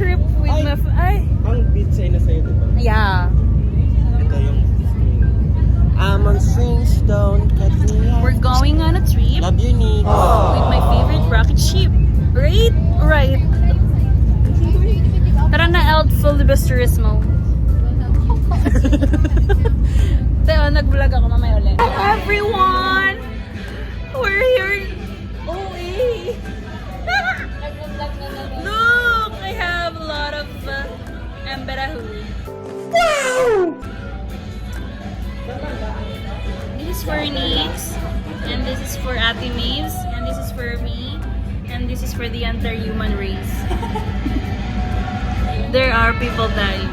trip with my Ang beach ay nasa iyo, diba? Yeah. Ito yung string. Among strings don't cut me off. We're going on a trip Love your needs. with my favorite rocket ship. Right? Right. Tara na, Eld Filibusterismo. Teo, nag-vlog ako mamaya ulit. Everyone! We're here! OA! Look! I have a lot of Amberahu. Wow! This is for Nix, and this is for Ate Maves, and this is for me, and this is for the entire human race. There are people dying.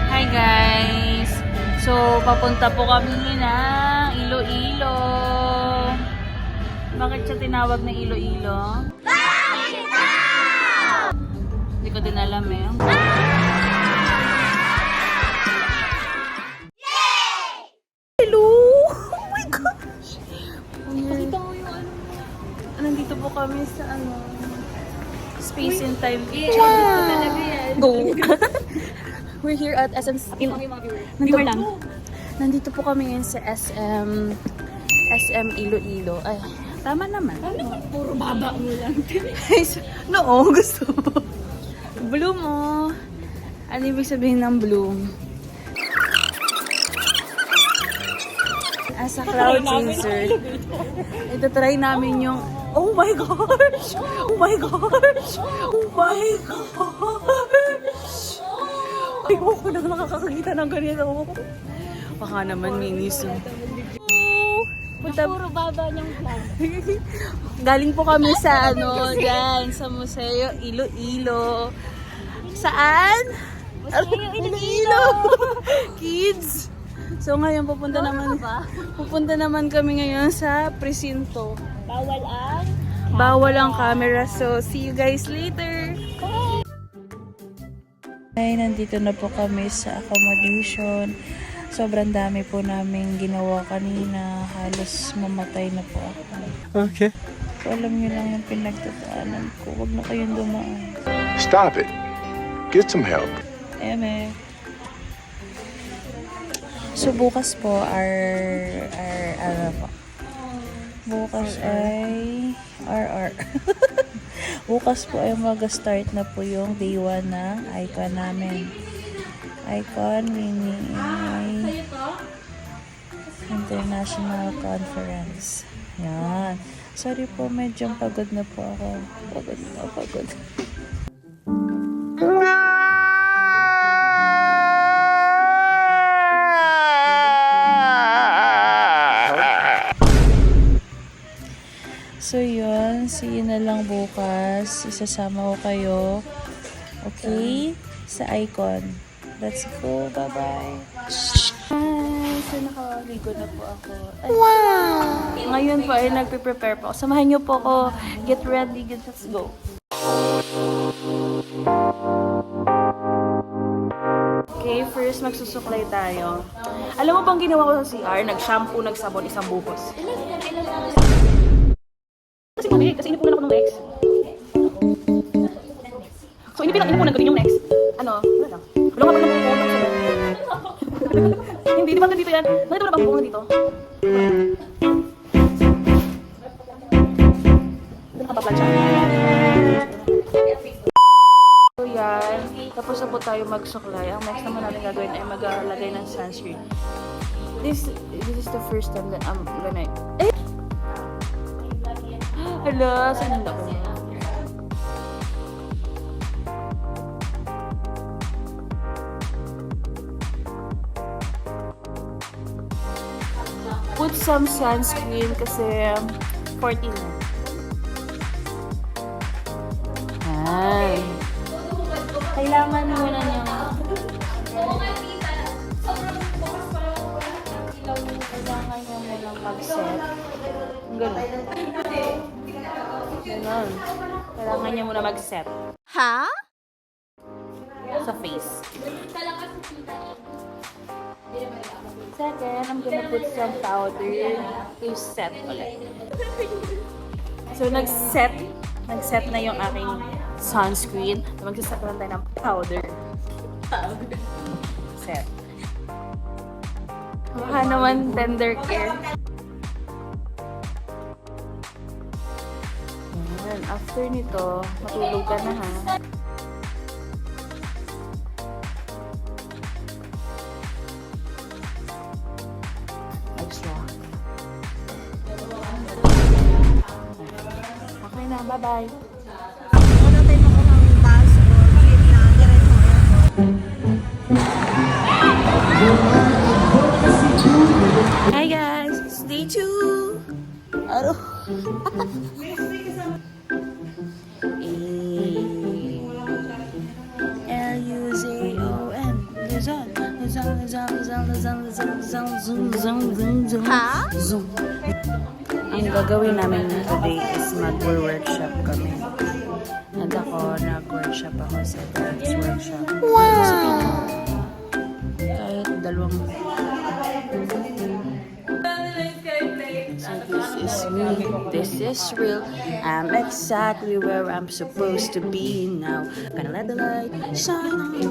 Hi guys! So, papunta po kami ng Iloilo. Bakit siya tinawag na Iloilo? Hindi ko din alam eh. Hello! Oh my gosh! Pakita mo yung ano. Nandito po kami sa Space and Time. Wow! Go! We're here at SM. Nandito po kami ngayon sa SM Iloilo. Ay, tama naman. Puro baba mo lang. No, gusto mo. Bloom mo. Ano ibig sabihin ng bloom? As a cloud chaser, ito try namin yung oh my gosh! Oh my gosh! Oh my gosh! Ayoko na nakakakita ng ganito. Baka naman minis. Puro baba niyang vlog. Galing po kami sa dyan, sa Museo Iloilo. Saan? Museo Iloilo! Kids! So ngayon pupunta naman kami ngayon sa presinto. Bawal ang camera. So see you guys later. Bye. Ay, nandito na po kami sa accommodation. Sobrang dami po namin ginawa kanina. Halos mamatay na po ako. Okay. So alam niyo lang yung pinagtataanan ko. Huwag na kayong dumaan. Stop it. Get some help. Eme. So bukas po bukas ay bukas po ay mag-start na po yung day 1 na icon namin. Icon mini International Conference. Yan. Sorry po, medyo pagod na po ako. Pagod. So yun, see you na lang bukas. Isasama ko kayo. Okay? Sa Icon. Let's go. Bye-bye. Hi! So nakaligo na po ako. Ay. Wow! Ngayon po ay nagpe-prepare po ako. Samahan niyo po ako. Get ready. Let's go. Okay, first magsusuklay tayo. Alam mo bang ginawa ko sa CR? Nag-shampoo, nagsabon, isang buhos. Kasi inipunan ako ng Lex. So inipunan ko din yung Lex. Wala lang. Wala ka pa ng buhon. Hindi, di ba nandito yan? Nakita mo na ba ang buhon dito? Doon nakapaplan siya. So yan. Tapos na po tayo magsuklay. Ang next naman natin gagawin ay maglagay ng sunscreen. This is the first time that I'm gonna... Hala, saan ko na? Put some sunscreen kasi 14 na. Ay. Kailangan mo na niyang mag-set. Ganun. Kailangan niya muna mag-set. Ha? Sa face. Second, I'm gonna put some powder to set ulit. So, nag-set Nag-set na yung aking sunscreen. Magsaset lang tayo ng powder. Set. Baka naman tender care. Ayan, after nito, matulog ka na ha. Extra. Okay na, bye-bye. Hi guys, it's day 2. Aro. L-U-Z-O-N. Zoom. Ha? Zoom. Ang gagawin namin today is mag-workshop kami. And ako, nag-workshop ako sa dance workshop. Wow! Kahit dalawang... So this is me, this is real. I'm exactly where I'm supposed to be now. Gonna let the light shine on me.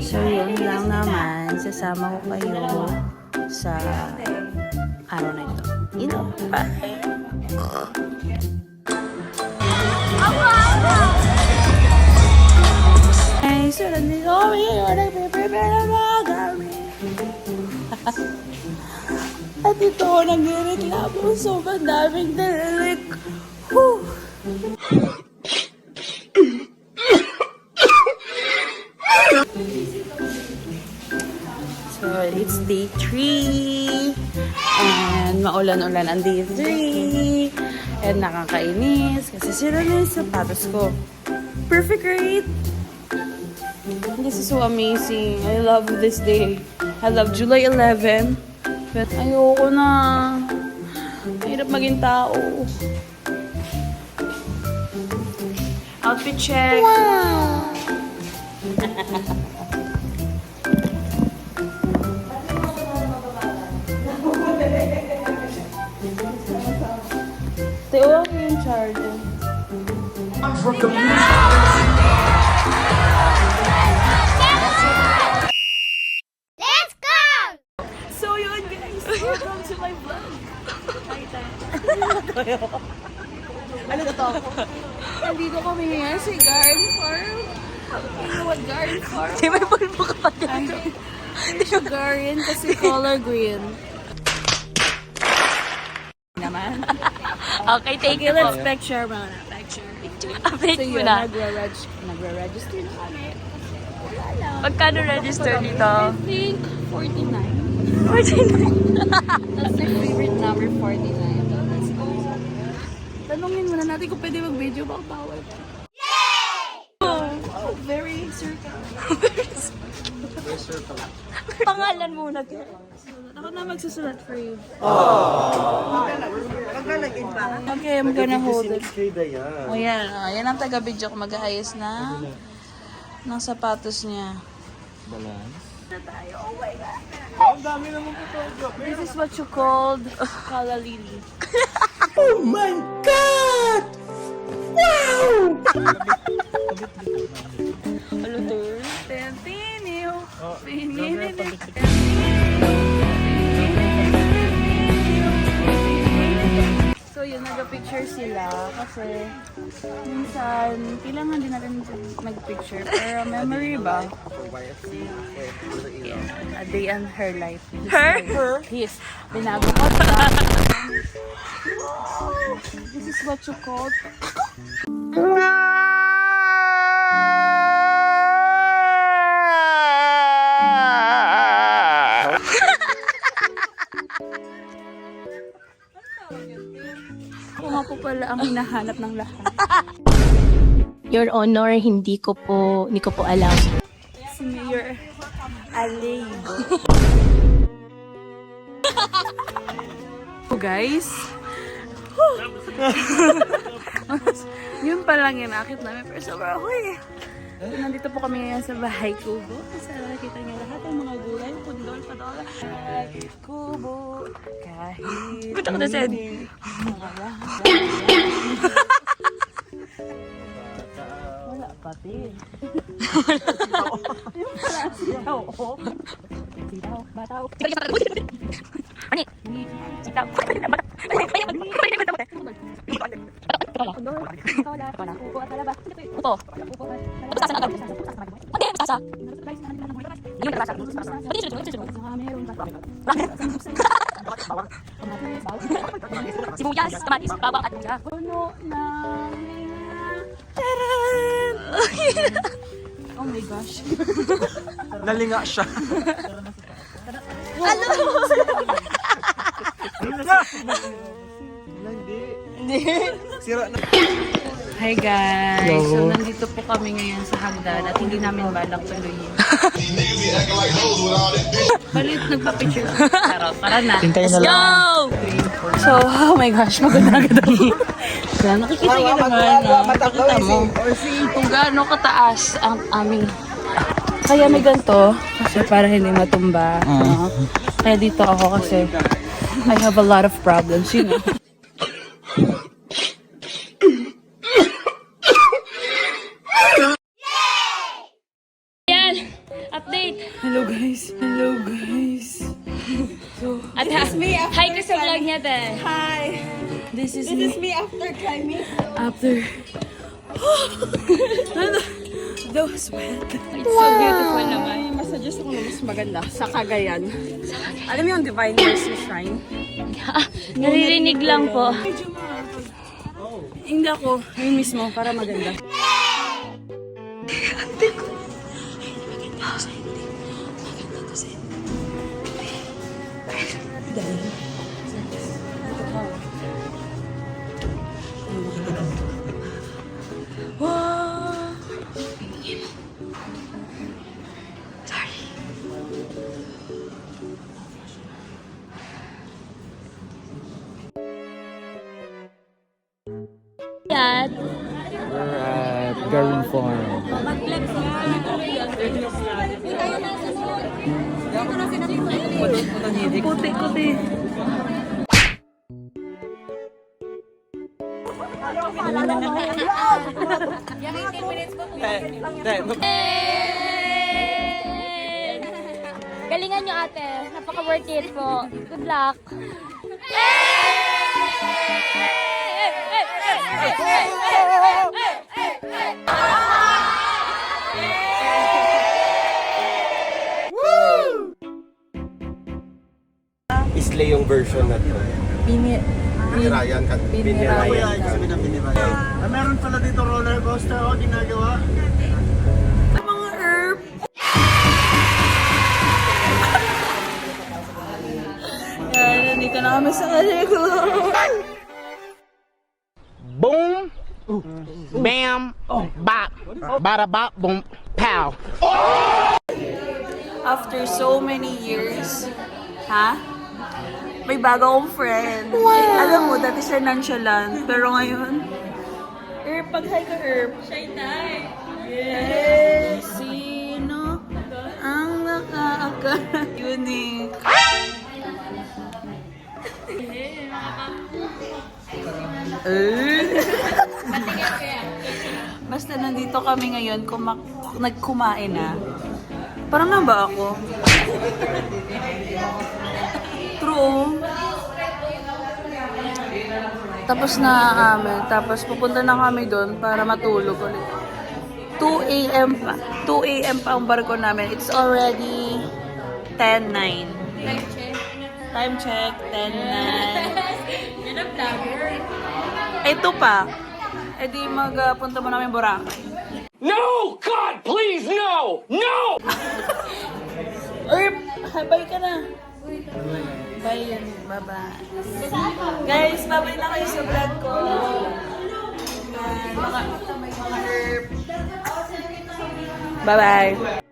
So yun lang naman, sasama ko kayo sa araw na ito. You know, bye! Ay, suddenly over here, nagpe-prepare na mga gamit. At ito, nagre-reklamo. Sobrang daming narinig. Whew. So, it's day 3. And maulan-ulan ang day 3. And nakakainis. Kasi sira na yung sapatos ko. Perfect, right? This is so amazing. I love this day. I love July 11. But ayoko na. Mahirap maging tao. Outfit check. Wow! Tayo ako yung charger. Let's go! So yun guys, welcome to my vlog. Ano to? Nandito kami ngayon sa garden farm. You know what garden farm? Di may pulpo ka pa dito. It's garden kasi color green. Naman. Okay, thank you Let's po. picture muna. Picture. Update So mo yun, na. nagre-register na kami. Magkano register dito? I think 49. 49. That's my favorite number, 49. Let's go. Tanungin muna natin kung pwede mag-video ba o bawal. Yay! Oh, very circle. Pangalan muna. Ako na magsusulat for you. Okay, I'm gonna hold it. O yan, yan ang taga-video ko. Mag-aayos na ng sapatos niya. This is what you called kalalili. Oh my God! Wow! Alutur. Tentiniw. Pinininig. So yun, nag-picture sila kasi minsan kailangan din natin mag-picture para memory ba? Yeah, a day in her life. Her? His. Binago ko ba? This is what you called ako nga po pala ang hinahanap ng lahat. Your Honor, hindi ko po alam. Si Mayor Aleigo. So guys, yun pa lang yung akit namin. Pero sobrang ako eh. So, nandito po kami ngayon sa bahay kubo. Sa nakikita niyo lahat ng mga gulay, pundol, padola. Bahay kubo, kahit Gusto ko na, Sen. wala pati. Ani? Sitaw. Upo. Sasa na agad. Hindi, sasa. Yung sasa. Pati sunod. Sibuyas, kamatis, bawang at luya. Puno na Taran! Oh my gosh. Nalinga siya. Sira na. Hi guys! So nandito po kami ngayon sa hagdan at hindi namin balak tuloyin. Balit nagpa-picture. Pero tara na. Let's go! So, oh my gosh, maganda ako. So, nakikita niyo naman na pakita mo kung gaano kataas ang aming... Kaya may ganito kasi para hindi matumba. No? Kaya dito ako kasi I have a lot of problems, you know. Yan! Update! Hello guys! Hello guys! So, At hi ka sa vlog niya, te. hi! This is me after climbing. after... That was wet. It's so beautiful naman. Masuggest ko na mas maganda sa Cagayan. Alam mo yung Divine Mercy Shrine? Naririnig lang po. Hindi ako, yun mismo, para maganda. Yan. We're at Garin Farm. Kuti-kuti. Galingan nyo, ate. Napaka-worth it po. Good luck. Isle yung version na to. Binirayan ka. Binirayan ka. Meron pala dito roller coaster o ginagawa. Mga herb. Yan, nandito na kami sa Alego. Boom! Bam! Bop! Bada bop! Boom! Pow! After so many years, ha? May bago akong friend. Alam mo, dati siya nonchalant. Pero ngayon, Herb, pag-hi ka, Herb. Shy type. Yes! Sino ang nakaakala? Unique. Basta nandito kami ngayon, nagkumain na. Parang na ba ako? True. Tapos na amin. Tapos pupunta na kami doon para matulog ulit. 2 a.m. pa. 2 a.m. pa ang barko namin. It's already 10:09. Time check. 10:09. Yan ang vlogger. Ito pa. E di magpunta mo namin Boracay. No! God, please, no! No! Herb, bye ka na. Bye yan. Bye-bye. Guys, bye-bye na kayo sa vlog ko. Mga herb. Bye-bye.